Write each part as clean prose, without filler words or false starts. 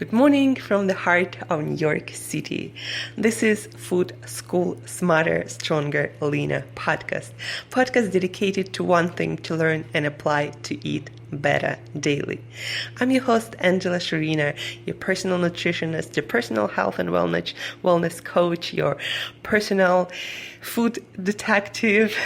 Good morning from the heart of New York City. This is Food School Smarter, Stronger, Leaner podcast dedicated to one thing: to learn and apply to eat better daily. I'm your host, Angela Sharina, your personal nutritionist, your personal health and wellness coach, your personal food detective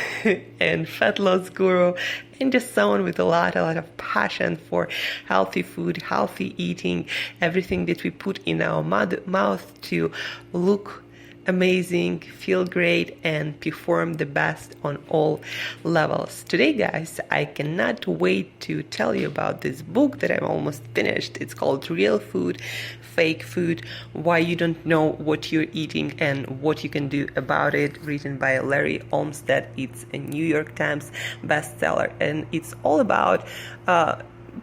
and fat loss guru, and just someone with a lot of passion for healthy food, healthy eating, everything that we put in our mouth to look amazing, feel great, and perform the best on all levels. Today, guys, I cannot wait to tell you about this book that I'm almost finished. It's called Real Food, Fake Food, Why You Don't Know What You're Eating and What You Can Do About It, written by Larry Olmsted. It's a New York Times bestseller, and it's all about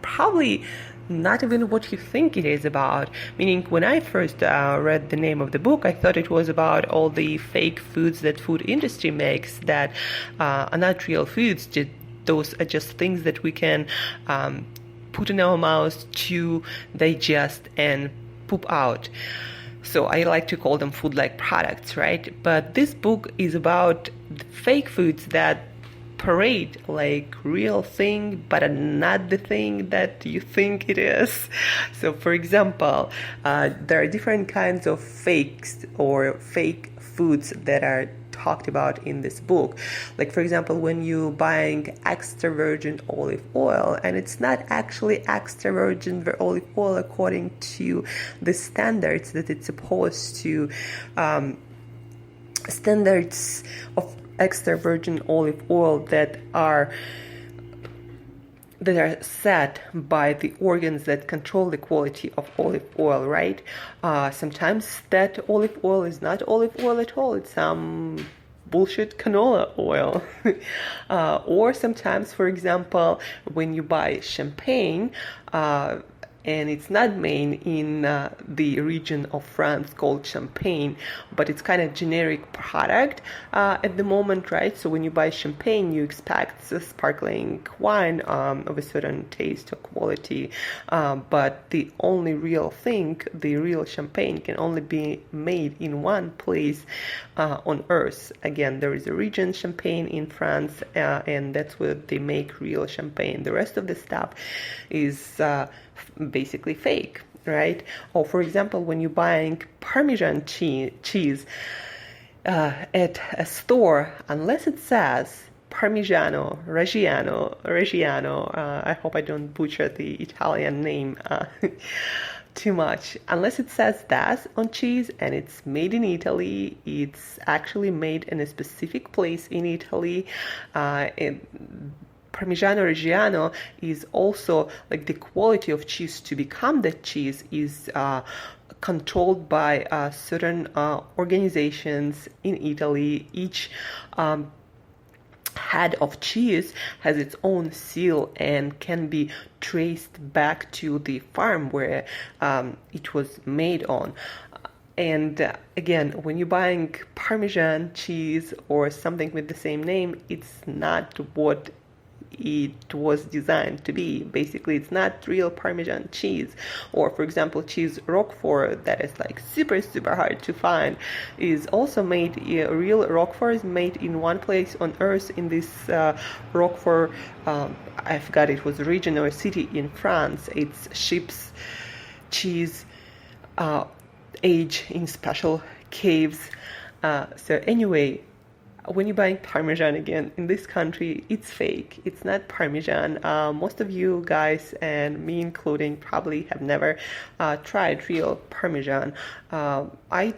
probably not even what you think it is about. Meaning, when I first read the name of the book, I thought it was about all the fake foods that food industry makes that are not real foods. Those are just things that we can put in our mouths to digest and poop out. So I like to call them food-like products, right? But this book is about the fake foods that parade like real thing, but not the thing that you think it is. So, for example, there are different kinds of fakes or fake foods that are talked about in this book. Like, for example, when you're buying extra virgin olive oil, and it's not actually extra virgin olive oil according to the standards that it's supposed to, standards of extra virgin olive oil that are set by the organs that control the quality of olive oil, right? Sometimes that olive oil is not olive oil at all. It's some bullshit canola oil. Or sometimes, for example, when you buy champagne, and it's not made in the region of France called Champagne, but it's kind of generic product at the moment, right? So when you buy champagne, you expect a sparkling wine of a certain taste or quality, but the only real thing, the real champagne, can only be made in one place on earth. Again, there is a region, Champagne, in France, and that's where they make real champagne. The rest of the stuff is basically fake, right? Or, for example, when you're buying Parmesan cheese at a store, unless it says Parmigiano Reggiano, I hope I don't butcher the Italian name too much. Unless it says that on cheese and it's made in Italy, it's actually made in a specific place in Italy. Parmigiano Reggiano is also like the quality of cheese to become that cheese is controlled by certain organizations in Italy. Each head of cheese has its own seal and can be traced back to the farm where it was made on. And again, when you're buying Parmesan cheese or something with the same name, it's not what it was designed to be. Basically, it's not real Parmesan cheese. Or, for example, cheese Roquefort that is like super hard to find is also made, real Roquefort is made in one place on earth, in this Roquefort, I forgot it was a region or a city in France. It's sheep's cheese aged in special caves. So anyway, when you're buying Parmesan, again, in this country, it's fake. It's not Parmesan. Most of you guys, and me including, probably have never tried real Parmesan. I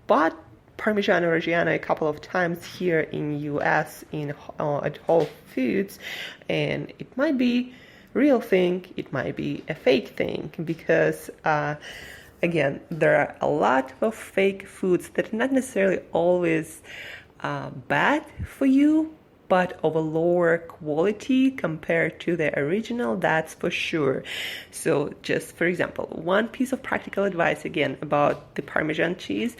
bought Parmigiano Reggiano a couple of times here in US at Whole Foods, and it might be real thing, it might be a fake thing, because again, there are a lot of fake foods that are not necessarily always bad for you, but of a lower quality compared to the original, that's for sure. So just for example, one piece of practical advice again about the Parmesan cheese,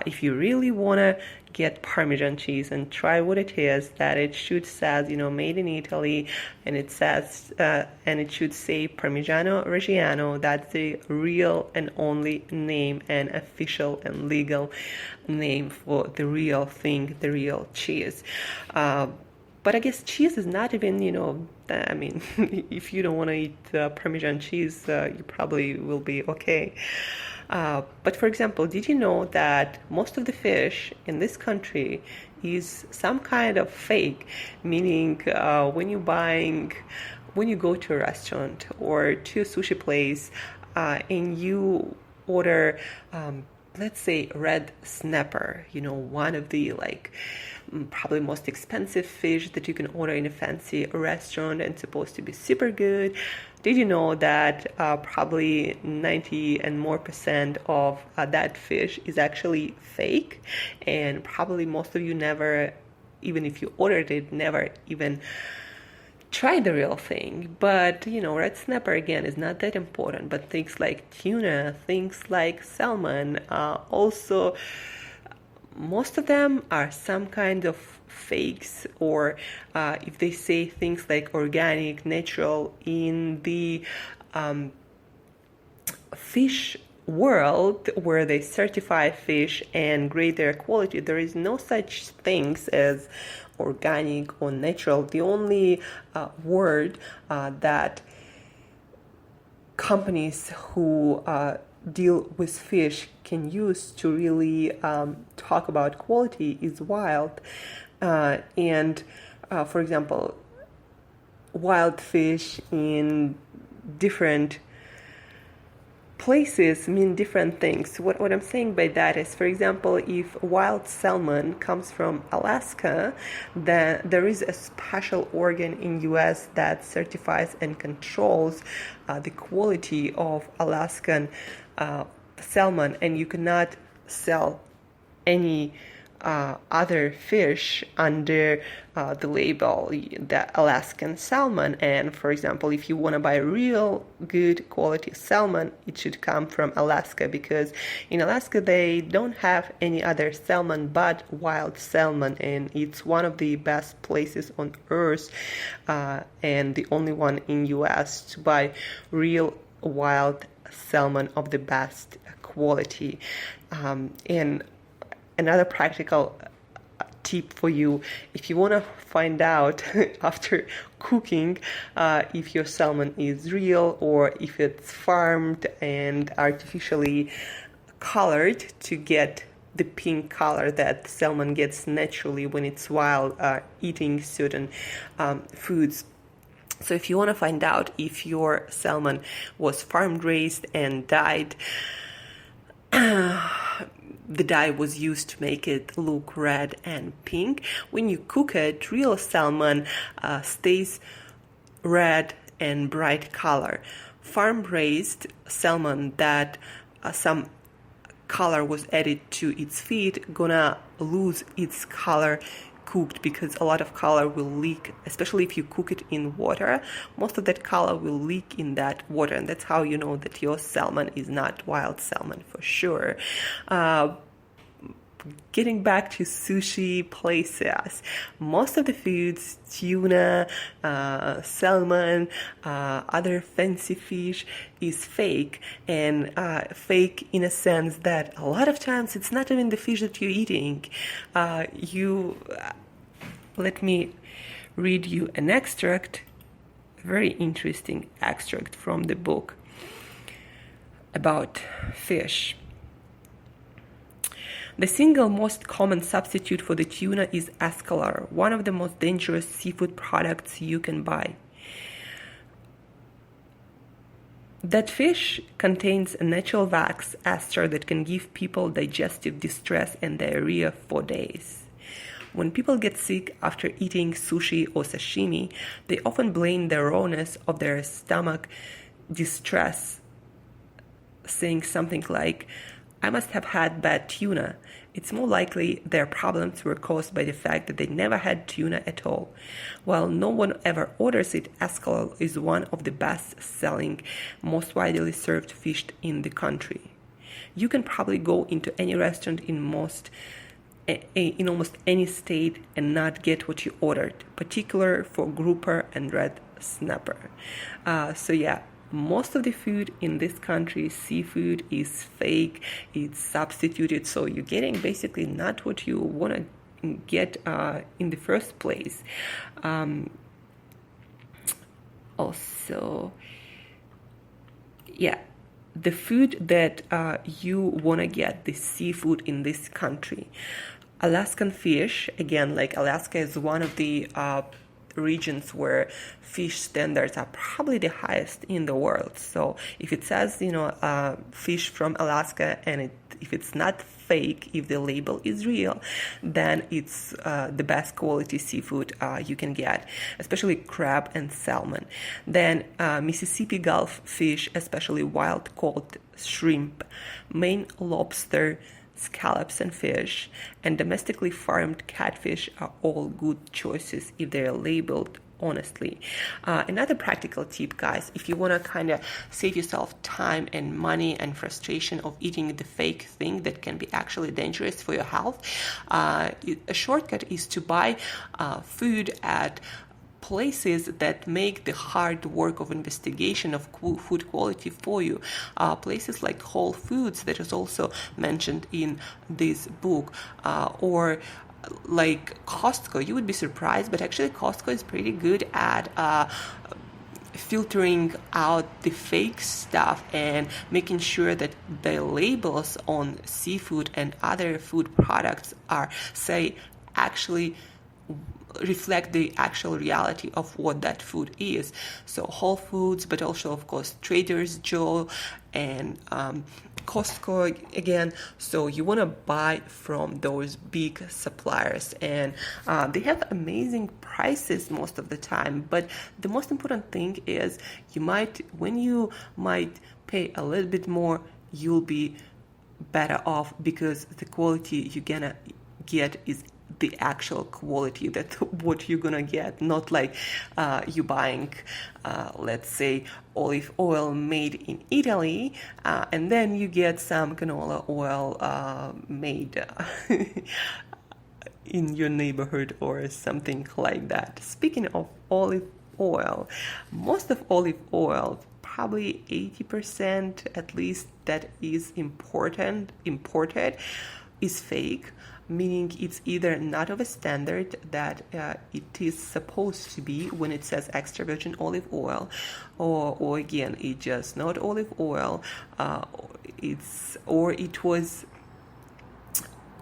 if you really want to get Parmesan cheese and try what it is, that it should says, made in Italy, and it says, and it should say Parmigiano Reggiano. That's the real and only name and official and legal name for the real thing, the real cheese. But I guess cheese is not even, if you don't want to eat Parmesan cheese, you probably will be okay. But for example, did you know that most of the fish in this country is some kind of fake? Meaning, when you go to a restaurant or to a sushi place, and you order, let's say, red snapper, one of the probably most expensive fish that you can order in a fancy restaurant and supposed to be super good. Did you know that probably 90 and more % of that fish is actually fake? And probably most of you never, even if you ordered it, never even tried the real thing. But red snapper again is not that important. But things like tuna, things like salmon, also most of them are some kind of fakes, or if they say things like organic, natural, in the fish world where they certify fish and grade their quality, there is no such things as organic or natural. The only word that companies who deal with fish can use to really talk about quality is wild. And for example, wild fish in different places mean different things. What I'm saying by that is, for example, if wild salmon comes from Alaska, then there is a special organ in US that certifies and controls the quality of Alaskan salmon, and you cannot sell any other fish under the label the Alaskan salmon. And for example, if you want to buy real good quality salmon, it should come from Alaska, because in Alaska they don't have any other salmon but wild salmon, and it's one of the best places on earth and the only one in US to buy real wild salmon of the best quality. And another practical tip for you, if you want to find out after cooking if your salmon is real or if it's farmed and artificially colored to get the pink color that salmon gets naturally when it's wild eating certain foods. So if you want to find out if your salmon was farm raised and dyed, the dye was used to make it look red and pink. When you cook it, real salmon stays red and bright color. Farm-raised salmon that some color was added to its feed gonna lose its color cooked, because a lot of color will leak, especially if you cook it in water. Most of that color will leak in that water, and that's how you know that your salmon is not wild salmon for sure. Getting back to sushi places, most of the foods, tuna, salmon, other fancy fish, is fake. And fake in a sense that a lot of times it's not even the fish that you're eating. Let me read you an extract, a very interesting extract from the book about fish. The single most common substitute for the tuna is escalar, one of the most dangerous seafood products you can buy. That fish contains a natural wax ester that can give people digestive distress and diarrhea for days. When people get sick after eating sushi or sashimi, they often blame the rawness of their stomach distress, saying something like, "I must have had bad tuna." It's more likely their problems were caused by the fact that they never had tuna at all. While no one ever orders it, escalar is one of the best-selling, most widely served fish in the country. You can probably go into any restaurant in most in almost any state and not get what you ordered, particular for grouper and red snapper. So yeah, most of the food in this country, seafood, is fake. It's substituted, so you're getting basically not what you want to get in the first place. Also, yeah, the food that you want to get, the seafood in this country. Alaskan fish, again, like Alaska is one of the regions where fish standards are probably the highest in the world. So if it says, fish from Alaska, and if it's not fake, if the label is real, then it's the best quality seafood you can get, especially crab and salmon. Then Mississippi Gulf fish, especially wild caught shrimp, Maine lobster, scallops and fish, and domestically farmed catfish are all good choices if they're labeled honestly. Another practical tip, guys, if you want to kind of save yourself time and money and frustration of eating the fake thing that can be actually dangerous for your health, a shortcut is to buy food at places that make the hard work of investigation of food quality for you. Places like Whole Foods, that is also mentioned in this book, or like Costco. You would be surprised, but actually Costco is pretty good at filtering out the fake stuff and making sure that the labels on seafood and other food products are, say, actually reflect the actual reality of what that food is. So Whole Foods, but also of course Trader Joe's and Costco again. So you want to buy from those big suppliers, and they have amazing prices most of the time. But the most important thing is when you might pay a little bit more, you'll be better off because the quality you're gonna get is the actual quality, that what you're gonna get, not like you buying let's say olive oil made in Italy and then you get some canola oil made in your neighborhood or something like that. Speaking of olive oil, most of olive oil, probably 80% at least, that is imported is fake, meaning it's either not of a standard that it is supposed to be when it says extra virgin olive oil, or again, it's just not olive oil, it was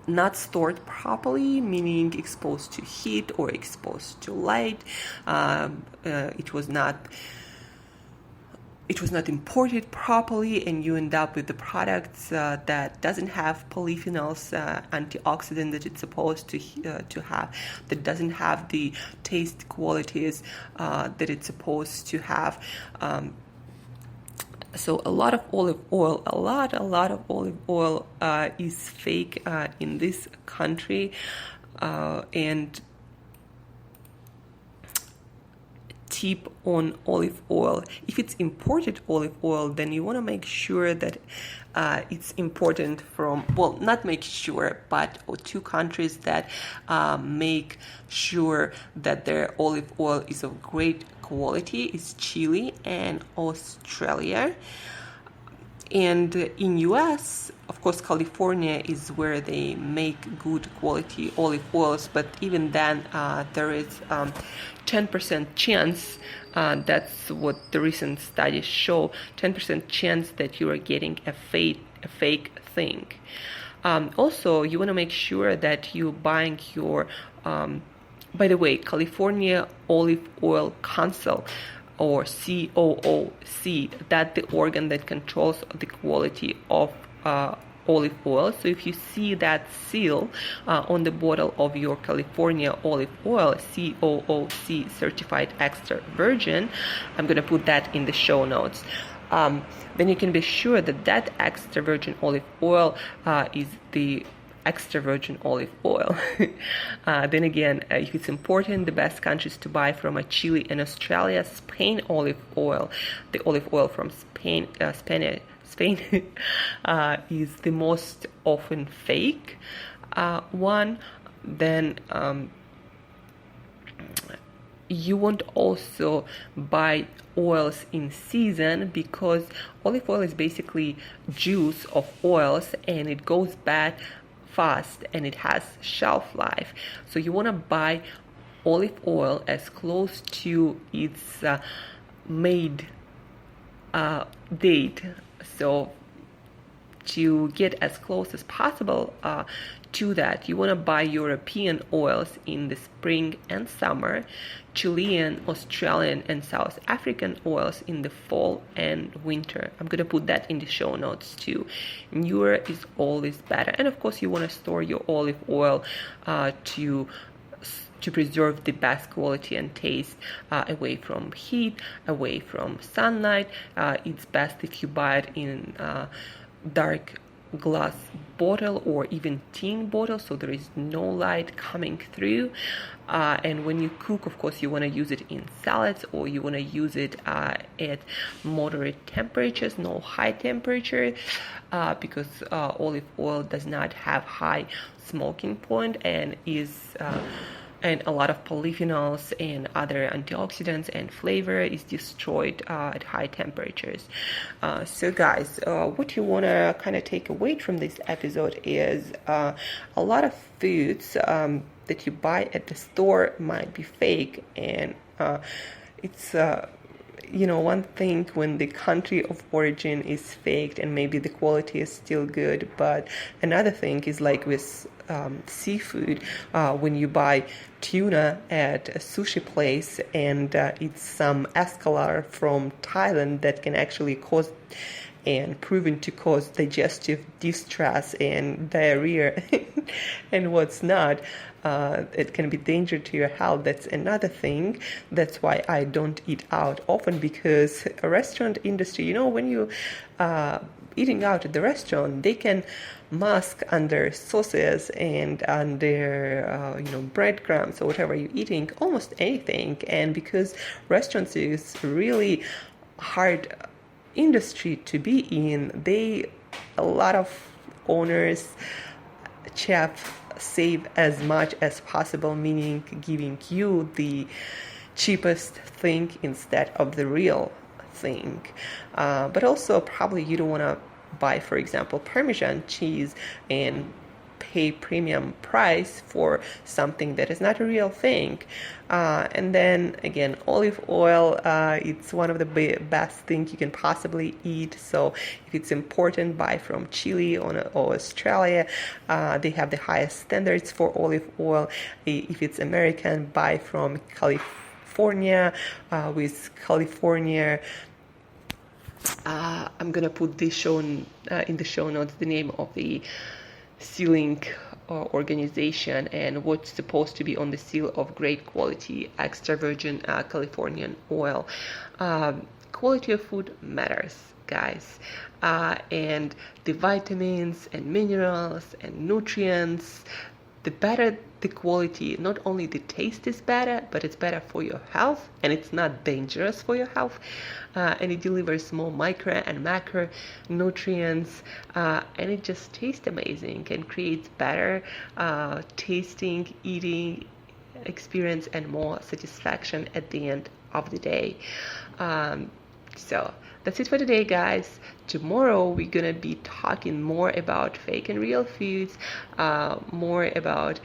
not stored properly, meaning exposed to heat or exposed to light. It was not imported properly, and you end up with the products that doesn't have polyphenols, antioxidant that it's supposed to have, that doesn't have the taste qualities that it's supposed to have. So a lot of olive oil, a lot of olive oil is fake in this country, and tip on olive oil. If it's imported olive oil, then you want to make sure that it's imported from, well, not make sure, but two countries that make sure that their olive oil is of great quality is Chile and Australia. And in US, of course, California is where they make good quality olive oils, but even then there is 10% chance, that's what the recent studies show, 10% chance that you are getting a fake thing. Also, you want to make sure that you're buying your, by the way, California Olive Oil Council, or COOC, that's the organ that controls the quality of olive oil. So if you see that seal on the bottle of your California olive oil, COOC, certified extra virgin, I'm going to put that in the show notes, then you can be sure that that extra virgin olive oil is the extra virgin olive oil. Then again, if it's important, the best countries to buy from are Chile and Australia. Spain olive oil, the olive oil from Spain is the most often fake. One, then you won't also buy oils in season, because olive oil is basically juice of oils and it goes bad fast and it has shelf life. So you want to buy olive oil as close to its made date. So to get as close as possible to that, you want to buy European oils in the spring and summer, Chilean, Australian, and South African oils in the fall and winter. I'm going to put that in the show notes too. Newer is always better. And of course, you want to store your olive oil to preserve the best quality and taste, away from heat, away from sunlight. It's best if you buy it in dark glass bottle or even tin bottle, so there is no light coming through. And when you cook, of course, you want to use it in salads, or you want to use it at moderate temperatures, no high temperature, because olive oil does not have high smoking point and and a lot of polyphenols and other antioxidants and flavor is destroyed at high temperatures. So guys, what you want to kind of take away from this episode is a lot of foods that you buy at the store might be fake, and it's one thing when the country of origin is faked and maybe the quality is still good, but another thing is like with seafood, when you buy tuna at a sushi place and it's some escalar from Thailand that can actually cause and proven to cause digestive distress and diarrhea and what's not. It can be danger to your health. That's another thing. That's why I don't eat out often, because a restaurant industry, when you eating out at the restaurant, they can mask under sauces and under breadcrumbs or whatever you're eating, almost anything. And because restaurants is really hard industry to be in, a lot of owners, chefs, save as much as possible, meaning giving you the cheapest thing instead of the real thing. But also probably you don't want to buy, for example, Parmesan cheese and pay premium price for something that is not a real thing. And then again, olive oil, it's one of the best things you can possibly eat. So if it's important, buy from Chile or Australia. They have the highest standards for olive oil. If it's American, buy from California. With California, I'm gonna put the in the show notes the name of the sealing organization and what's supposed to be on the seal of great quality extra virgin Californian oil. Quality of food matters, guys, and the vitamins and minerals and nutrients, the better the quality, not only the taste is better, but it's better for your health, and it's not dangerous for your health, and it delivers more micro and macro nutrients, and it just tastes amazing and creates better tasting, eating experience and more satisfaction at the end of the day. So that's it for today, guys. Tomorrow we're gonna be talking more about fake and real foods, more about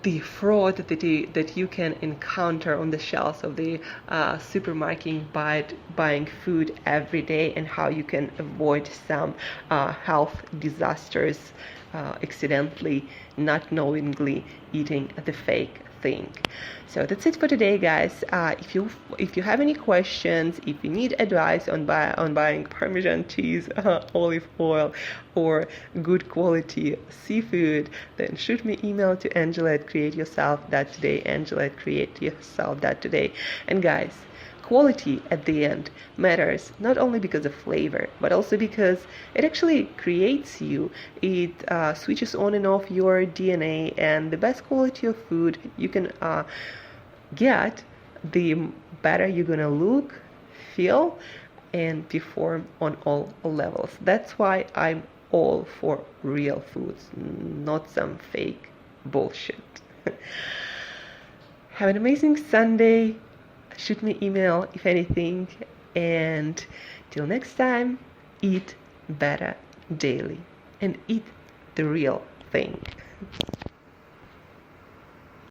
the fraud that you can encounter on the shelves of the supermarket buying food every day, and how you can avoid some health disasters accidentally, not knowingly eating the fake thing. So that's it for today, guys. If you have any questions, if you need advice on buying Parmesan cheese, olive oil, or good quality seafood, then shoot me email to Angela@createyourself.today, Angela@createyourself.today. And guys, quality at the end matters, not only because of flavor, but also because it actually creates you. It switches on and off your DNA, and the best quality of food you can get, the better you're gonna look, feel, and perform on all levels. That's why I'm all for real foods, not some fake bullshit. Have an amazing Sunday. Shoot me email if anything. And till next time, eat better daily and eat the real thing.